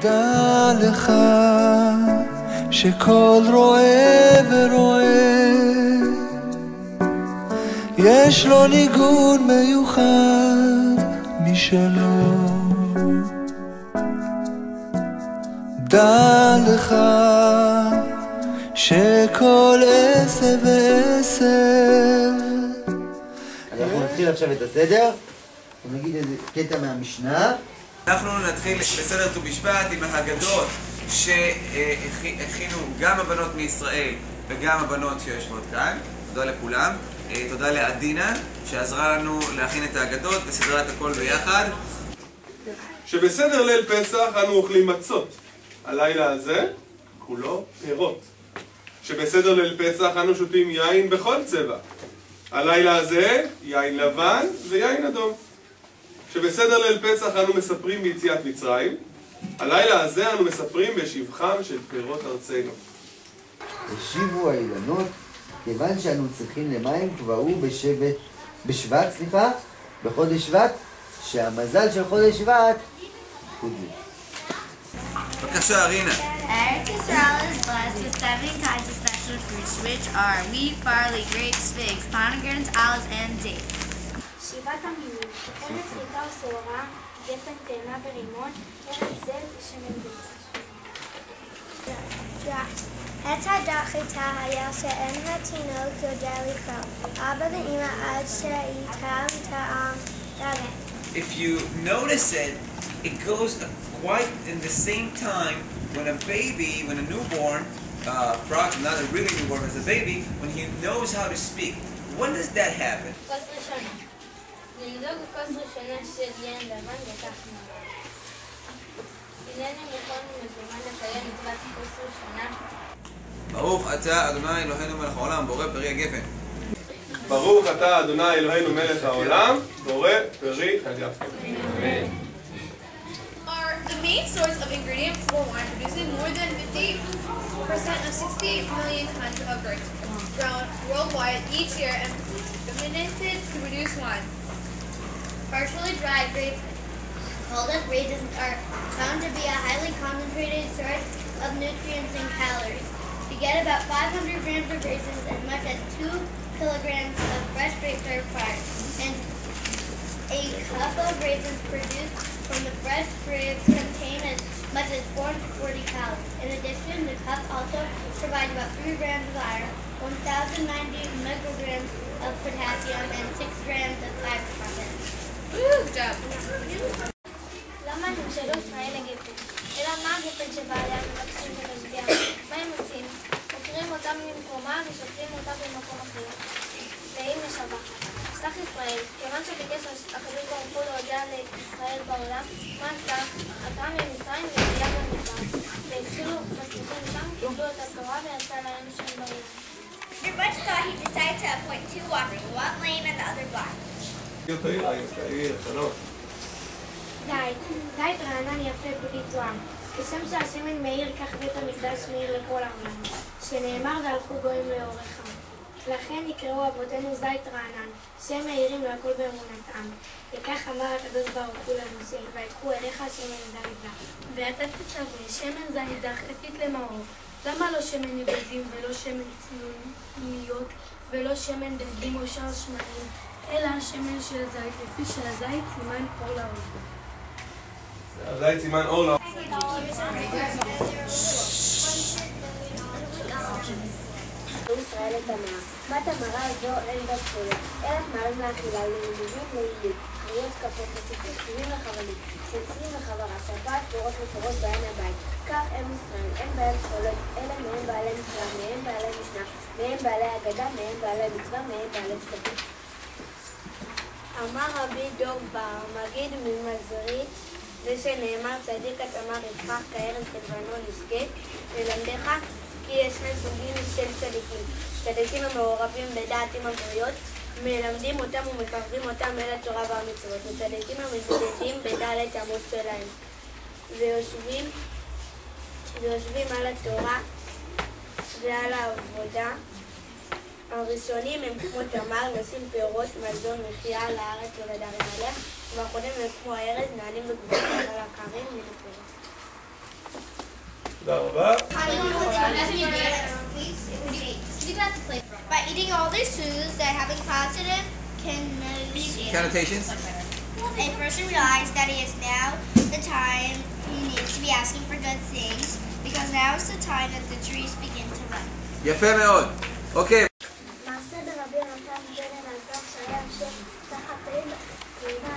דע לך שכל רואה ורואה יש לו ניגון מיוחד משלו. דע לך שכל עשב ועשב. אנחנו נתחיל עכשיו את הסדר ונגיד איזה קטע מהמשנה. אנחנו נתחיל בסדר ט"ו בשבט עם ההגדות שהכינו גם הבנות מישראל וגם הבנות שיושבות כאן. תודה לכולם. תודה לעדינה שעזרה לנו להכין את ההגדות וסדרה את הכל ביחד. שבסדר ליל פסח אנו אוכלים מצות. הלילה הזה כולו פירות. שבסדר ליל פסח אנו שותים יין בכל צבע. הלילה הזה יין לבן ויין אדום. שבסדר ליל פסח אנו מספרים ביציאת מצרים. הלילה הזה אנו מספרים בשבחם של פירות ארצנו. השיבו האילנות, כיוון שאנו צריכים למים קבעו בחודש שבט, שהמזל של חודש שבט חודש. בבקשה, ארינה. Eretz Yisrael is blessed with 7 kinds of special fruits, which are wheat, barley, grapes, figs, pomegranates, olives, and dates. שבעת המינים, ארץ חיטה ושעורה, גפן, תאנה ורימון, ארץ זית ושמן ביצה. עץ הדת חיטה היה שאין התינוק יודע לקרוא. אבא ואמא עד שאיתם טעם דגן. If you notice it, it goes quite in the same time when a baby, when a newborn, not a really newborn, as a baby, when he knows how to speak. When does that happen? כוס ראשונה. נמדוד כוס ראשונה של יין לבן וכך נראה. הנני מוכן ומזומן לקיים מצוות כוס ראשונה. ברוך אתה אדוני אלוהינו מלך העולם, בורא פרי הגפן. ברוך אתה אדוני אלוהינו מלך העולם, בורא פרי הגפן. אמן. The main source of ingredients for wine produces more than 50% of 68 million tons of grapes grown worldwide each year and fermented to produce wine. Partially dried grapes, called as raisins, are found to be a highly concentrated source of nutrients and calories. To get about 500 grams of raisins, as much as 2 kilograms of fresh grapes are required. And a cup of raisins produced from the fresh grapes contain as much as 440 calories. In addition, the cup also provides about 3 grams of iron, 1,090 micrograms of potassium, and 6 grams of fiber content. Good job. למה נמשלו ישראל לגפן? אלא מה הגפן שבעליה מבקשים ולהשביע? מה הם עושים? עוקרים אותם ממקומה ושותלים אותה במקום אחר. והיא משבחת. סך ישראל, כיוון שביקש הקדוש ברוך הוא להודיע לישראל בעולם, מה עשה? עשה ממצרים ויציאה במדבר. והתחילו מצליחים שם, קיבלו את התורה ויצא להם שם בעולם. After much thought, he decided to appoint 2 walkers, one lame and the other blind. זית רענן יפה בלי תואם. כשם שהשמן מאיר, כך בית המקדש מאיר לכל העולם. שנאמר והלכו גויים לאורחם. לכן יקראו אבותינו זית רענן, שהם מאירים לכל באמונתם. וכך אמר הקדוש ברוך הוא למשה, ויקחו אליך שמן זית זך. ואתה תצווה, שמן זית זך כתית למאור. למה לא שמן נגוזים ולא שמן צנוניות ולא שמן דגים או שאר שמנים, אלא שמן של זית, לפי שהזית סימן אור לאור. הזית סימן אור לאור. ישראל לתמרה. בת המרה זו אין בת חולת. ערך מערים לאכילה ללימודים לעילות. חיות כפות לסיפור, חיבים לחבלים. סנסים לחברה, שבת, פירות ופירות בעין הבית. כך הם ישראל, אין בהם חולת, אלה מהם בעלי מקרא, מהם בעלי משנה, מהם בעלי אגדה, מהם בעלי מצווה, מהם בעלי צדקה. אמר רבי דור בר, מגיד ממזרית, זה שנאמר צדיק את אמר יפרח כארץ כלבנון נשגה, ללמדך כי יש שני סוגים של צדיקים. צדיקים המעורבים בדעת עם הבריות, מלמדים אותם ומקרבים אותם אל התורה והמצוות, וצדיקים המתמודדים בדלת אמות שלהם, ויושבים על התורה ועל העבודה. הראשונים הם כמו תמר, נושאים פירות, מזון, מחיה על הארץ ולדרים עליה, והאחרונים הם כמו הארז, נענים בגבולות על הקרים מן הפירות. תודה רבה. By eating all these foods that have a positive Connotations? a person realizes that it is now the time he needs to be asking for good things, because now is the time that the trees begin to run. יפה מאוד. אוקיי. מעשה ברבי יונתן בן אלעזר שהיה אנשי תחת יהודה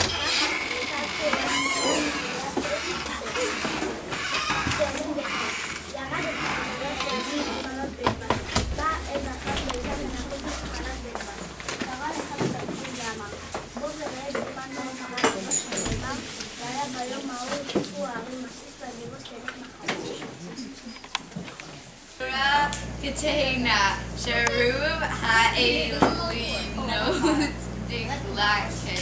Ketena, Sharub Ha'elinot Diklaken.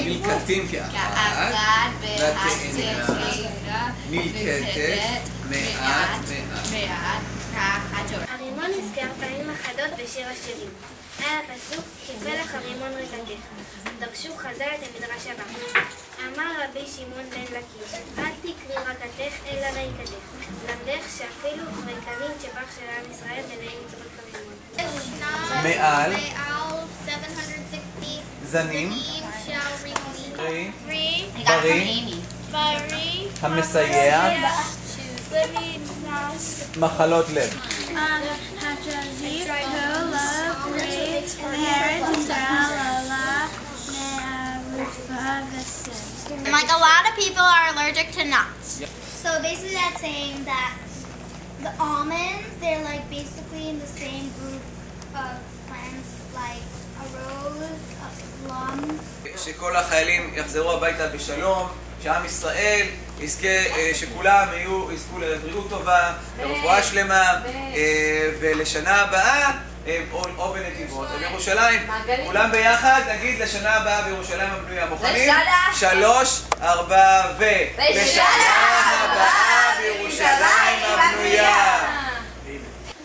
נלקטים כאחת, והתתנה נלקטת מעט. הרימון נזכר פעמים אחדות בשיר השירים. על הפסוק, כפלח הרימון ריקתך. דרשו חז"ל את המדרש הבא. אמר רבי שמעון בן לקיש, אל תקרי רקתך אלא ריקתך. למדך שאפילו ריקנים שבח של עם ישראל ביניהם יצרות כרימון. מעל 760 זנים בריא המסייע מחלות לב. Like a lot of people are allergic to nuts. So basically that's saying that the almonds, they're like basically in the same group of plants like a rose, a plum. שכל החיילים יחזרו הביתה בשלום, שעם ישראל יזכה, שכולם יזכו לבריאות טובה, לרפואה שלמה, ולשנה הבאה, או בנתיבות, או בירושלים. כולם ביחד נגיד לשנה הבאה בירושלים הבנויה. מוכנים? 3, 4 ו... לשנה הבאה בירושלים הבנויה.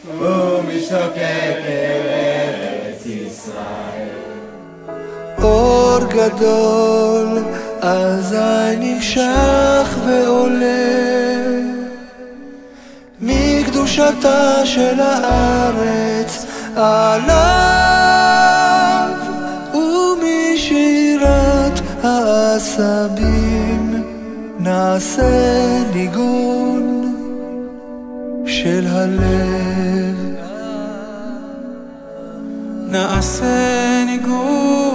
ומשתוקק ארץ ישראל. אור גדול אזי נמשך ועולה מקדושתה של הארץ עליו ומשירת העשבים נעשה ניגון של הלב נעשה ניגון